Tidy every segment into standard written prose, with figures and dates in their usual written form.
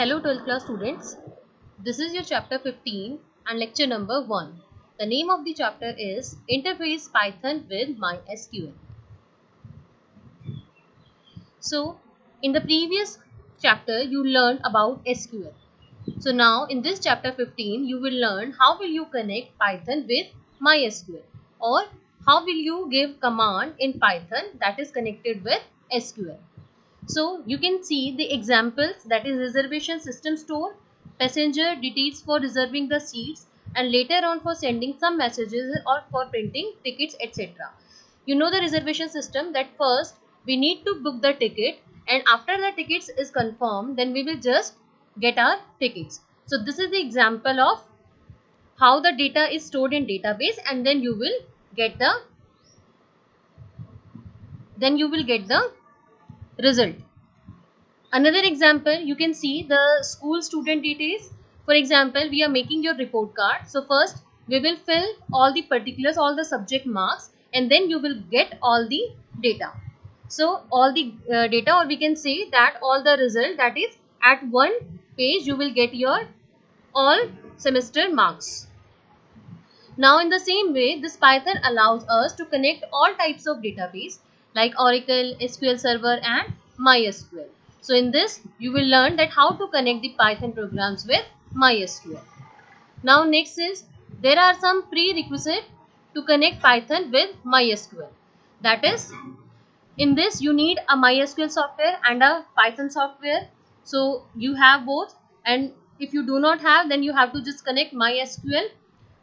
Hello 12th class students. This is your chapter 15 and lecture number 1. The name of the chapter is Interface Python with MySQL. So, in the previous chapter you learned about SQL. So now in this chapter 15 you will learn how will you connect Python with MySQL, or how will you give command in Python that is connected with SQL. So you can see the examples, that is reservation system store, passenger details for reserving the seats, and later on for sending some messages or for printing tickets, etc. You know the reservation system, that first we need to book the ticket, and after the tickets is confirmed then we will just get our tickets. So this is the example of how the data is stored in database, and then you will get the result. Another example, you can see the school student details. For example, we are making your report card. So first we will fill all the particulars, all the subject marks, and then you will get all the data. So all the data, or we can say that all the result, that is at one page you will get your all semester marks. Now in the same way, this Python allows us to connect all types of database like Oracle, SQL Server and MySQL. So in this you will learn that how to connect the Python programs with MySQL. Now next is, there are some prerequisites to connect Python with MySQL. That is, in this you need a MySQL software and a Python software. So you have both, and if you do not have, then you have to just connect MySQL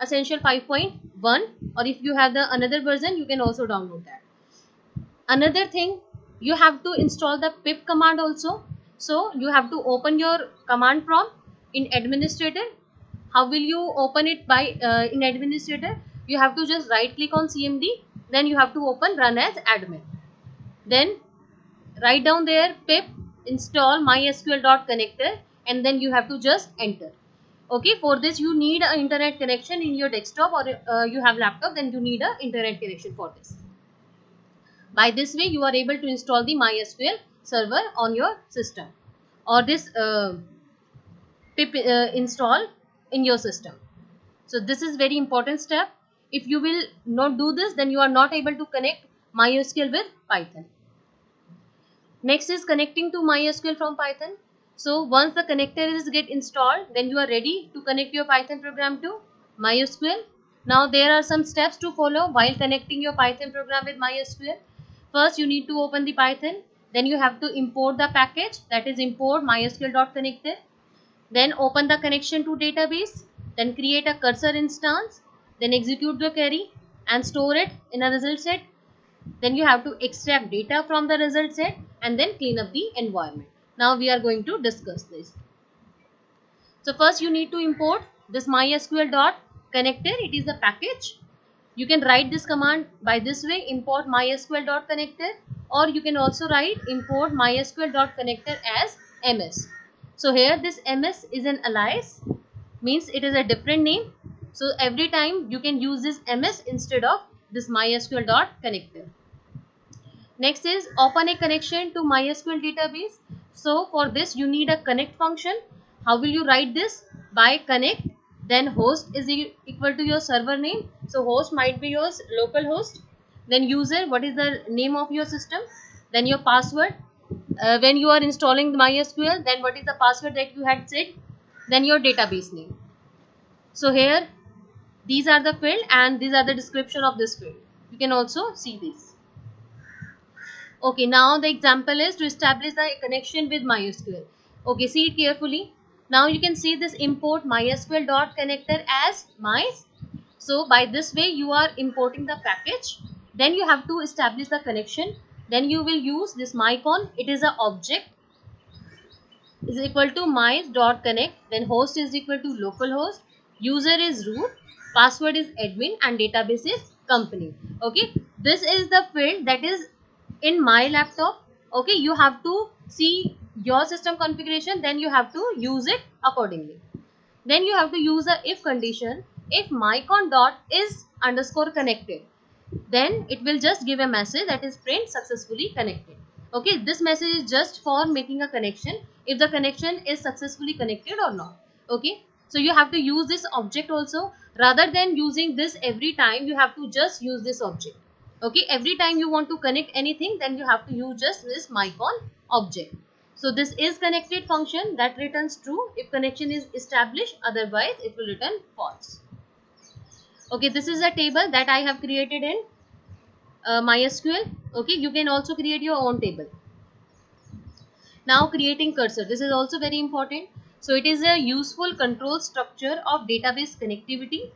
Essential 5.1, or if you have the another version you can also download that. Another thing, you have to install the pip command also. So you have to open your command prompt in administrator. How will you open it by in administrator? You have to just right click on CMD, then you have to open run as admin. Then write down there pip install mysql.connector, and then you have to just enter. Okay, for this you need an internet connection in your desktop, or you have laptop, then you need an internet connection for this. By this way you are able to install the MySQL server on your system, or this pip install in your system. So this is very important step. If you will not do this, then you are not able to connect MySQL with Python. Next is connecting to MySQL from Python. So once the connector is get installed, then you are ready to connect your Python program to MySQL. Now there are some steps to follow while connecting your Python program with MySQL. First you need to open the Python, then you have to import the package, that is import mysql.connector. Then open the connection to database, then create a cursor instance, then execute the query and store it in a result set. Then you have to extract data from the result set and then clean up the environment. Now we are going to discuss this. So first you need to import this mysql.connector. It is a package. You can write this command by this way, import mysql.connector, or you can also write import mysql.connector as ms. So here this ms is an alias, means it is a different name. So every time you can use this ms instead of this mysql.connector. Next is open a connection to MySQL database. So for this you need a connect function. How will you write this? By connect, then host is equal to your server name. So host might be your local host. Then user, what is the name of your system? Then your password. When you are installing the MySQL, then what is the password that you had set? Then your database name. So here these are the field and these are the description of this field. You can also see this. Okay, now the example is to establish the connection with MySQL. Okay, see it carefully. Now you can see this import mysql.connector as mice. So by this way you are importing the package. Then you have to establish the connection. Then you will use this mycon. It is an object is equal to mice.connect. Then host is equal to localhost. User is root. Password is admin and database is company. Okay, this is the field that is in my laptop. Okay, you have to see your system configuration, then you have to use it accordingly. Then you have to use a if condition. If mycon dot is underscore connected, then it will just give a message that is print successfully connected. Okay, this message is just for making a connection, if the connection is successfully connected or not. Okay, so you have to use this object also. Rather than using this every time, you have to just use this object. Okay, every time you want to connect anything, then you have to use just this mycon object. So this is connected function that returns true if connection is established, otherwise it will return false. Okay, this is a table that I have created in MySQL. Okay, you can also create your own table. Now creating cursor, this is also very important. So it is a useful control structure of database connectivity.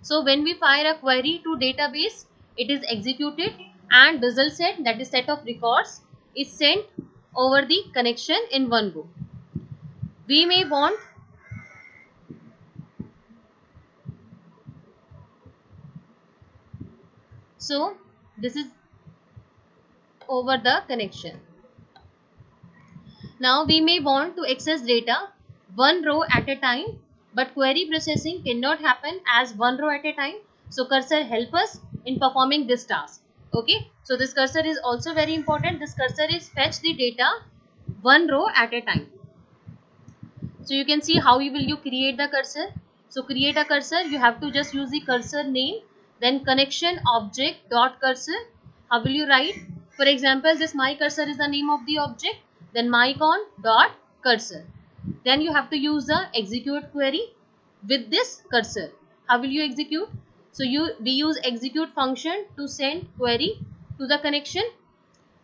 So when we fire a query to database, it is executed and result set, that is set of records, is sent over the connection in one go. We may want so this is over the connection. Now we may want to access data one row at a time, but query processing cannot happen as one row at a time. So cursor help us in performing this task. Okay, so this cursor is also very important. This cursor is fetch the data one row at a time. So you can see how will you create the cursor. So create a cursor, you have to just use the cursor name, then connection object dot cursor. How will you write? For example, this my cursor is the name of the object, then mycon dot cursor. Then you have to use the execute query with this cursor. How will you execute? So we use execute function to send query to the connection.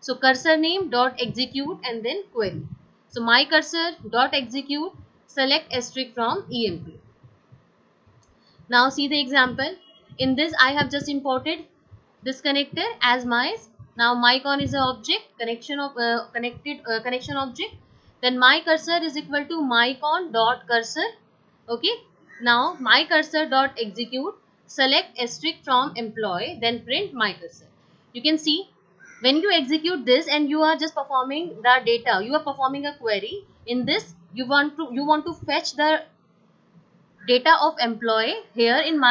So cursor name dot execute and then query. So my cursor dot execute, select asterisk from EMP. Now see the example. In this I have just imported this connector as my. Now mycon is an object, connection of connection object. Then my cursor is equal to mycon dot cursor. Okay. Now my cursor dot execute, select asterisk from employee, then print my cursor. You can see when you execute this and you are just performing the data, you are performing a query. In this you want to fetch the data of employee here in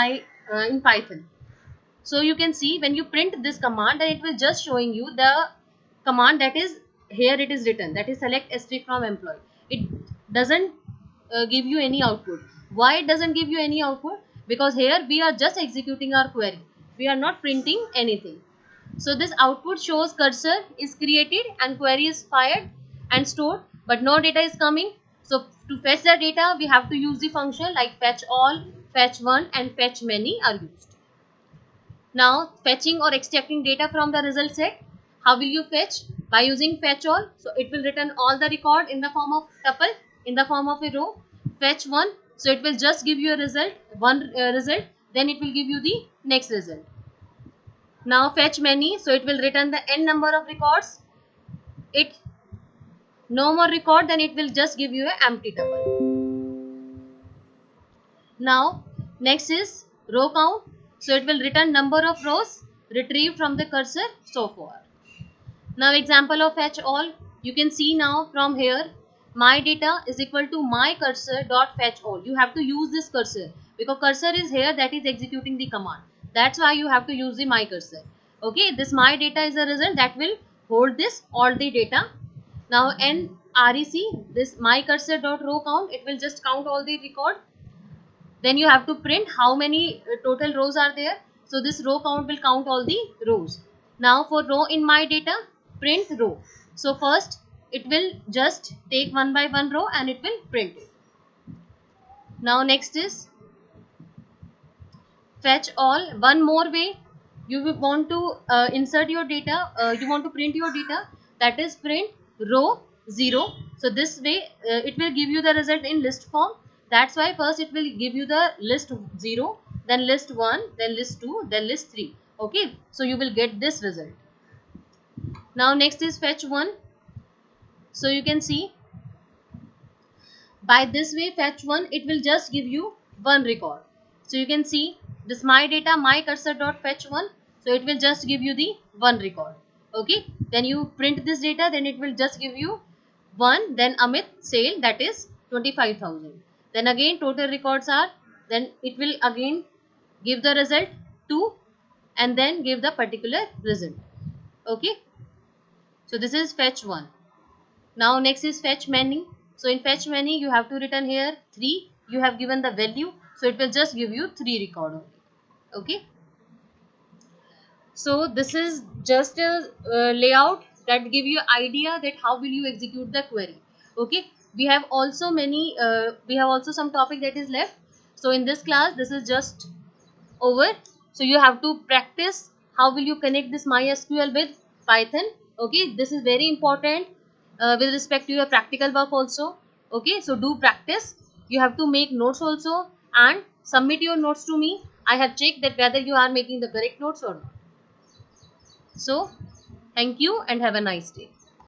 in Python. So you can see when you print this command, then it will just showing you the command that is here, it is written, that is select asterisk from employee. It doesn't give you any output. Why it doesn't give you any output? Because here we are just executing our query, we are not printing anything. So this output shows cursor is created and query is fired and stored, but no data is coming. So to fetch the data, we have to use the function like fetch all, fetch one and fetch many are used. Now fetching or extracting data from the result set. How will you fetch? By using fetch all. So it will return all the record in the form of tuple, in the form of a row. Fetch one. So it will just give you a result, one result. Then it will give you the next result. Now fetch many. So it will return the n number of records. It no more record, then it will just give you an empty tuple. Now next is row count. So it will return number of rows retrieved from the cursor so far. Now example of fetch all. You can see now from here my data is equal to my cursor dot fetch all. You have to use this cursor because cursor is here, that is executing the command. That's why you have to use the my cursor. Okay, this my data is a result that will hold this all the data. Now in REC, this my cursor dot row count, it will just count all the record. Then you have to print how many total rows are there. So this row count will count all the rows. Now for row in my data, print row. So first it will just take one by one row and it will print it. Now next is fetch all. One more way you will want to insert your data, you want to print your data, that is print row 0. So this way it will give you the result in list form. That's why first it will give you the list 0, then list 1, then list 2, then list 3. Okay, so you will get this result. Now next is fetch 1. So you can see by this way fetch 1, it will just give you one record. So you can see this my data my cursor dot fetch 1. So it will just give you the one record. Okay, then you print this data, then it will just give you 1, then Amit sale, that is 25,000. Then again total records are, then it will again give the result 2 and then give the particular result. Okay. So this is fetch 1. Now next is fetch many. So in fetch many you have to return here 3. You have given the value, so it will just give you 3 record only. Okay. So this is just a layout that give you idea that how will you execute the query. Okay. We have also some topic that is left. So in this class this is just over. So you have to practice how will you connect this MySQL with Python. Okay, this is very important with respect to your practical work also. Okay, so do practice. You have to make notes also and submit your notes to me. I have checked that whether you are making the correct notes or not. So thank you and have a nice day.